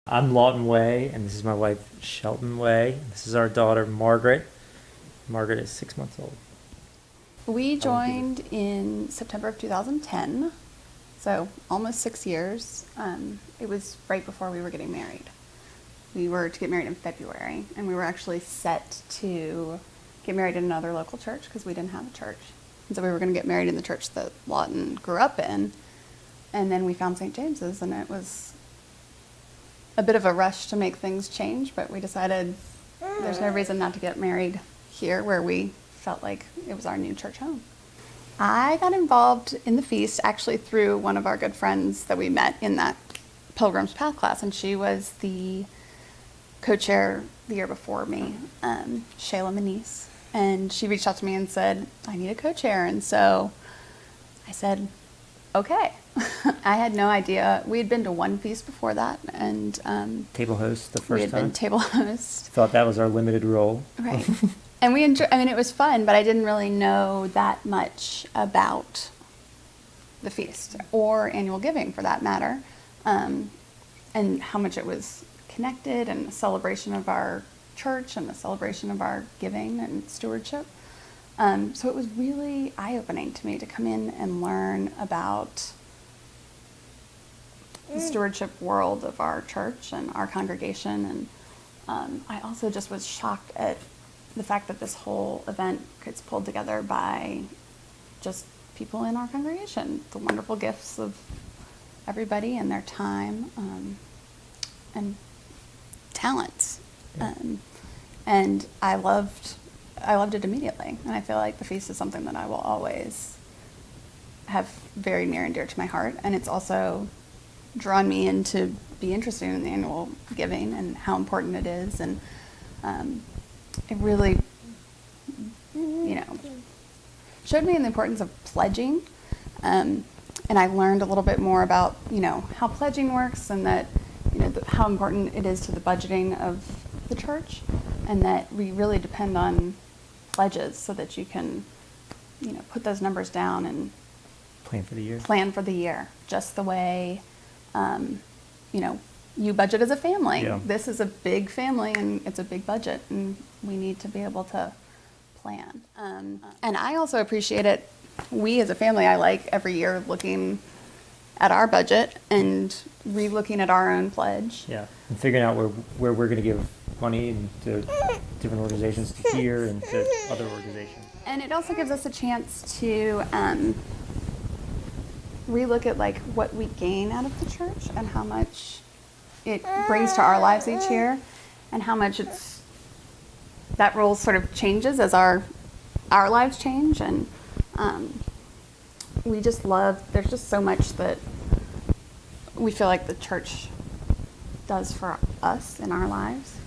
I'm Lawton Way, and this is my wife, Shelton Way. This is our daughter, Margaret. Margaret is 6 months old. We joined in September of 2010, so almost 6 years. It was right before we were getting married. We were to get married in February, and we were actually set to get married in another local church because we didn't have a church. And so we were going to get married in the church that Lawton grew up in, and then we found St. James's, and it was a bit of a rush to make things change, but we decided there's no reason not to get married here where we felt like it was our new church home. I got involved in the feast actually through one of our good friends that we met in that Pilgrim's Path class, and she was the co-chair the year before me, Shayla Manise, and she reached out to me and said, I need a co-chair, and so I said, okay. I had no idea. We had been to one feast before that, and Table host the first we had time. been table host. Thought that was our limited role. Right. And we enjoyed, I mean, it was fun, but I didn't really know that much about the feast or annual giving for that matter, and how much it was connected and a celebration of our church and a celebration of our giving and stewardship. So it was really eye-opening to me to come in and learn about the stewardship world of our church and our congregation. And I also just was shocked at the fact that this whole event gets pulled together by just people in our congregation, the wonderful gifts of everybody and their time and talents. Yeah. And I loved it immediately. And I feel like the feast is something that I will always have very near and dear to my heart. And it's also drawn me in to be interested in the annual giving and how important it is. And it really, showed me the importance of pledging. And I learned a little bit more about, how pledging works and that, how important it is to the budgeting of the church, and that we really depend on pledges so that you can, put those numbers down and Plan for the year. Plan for the year, just the way, you budget as a family. Yeah. This is a big family and it's a big budget, and we need to be able to plan. And I also appreciate it. We as a family, I like every year looking at our budget and re-looking at our own pledge. Yeah, and figuring out where we're going to give money and to different organizations, to here and to other organizations. And it also gives us a chance to re-look at what we gain out of the church and how much it brings to our lives each year, and how much that role sort of changes as our lives change. And we just there's just so much that we feel like the church does for us in our lives.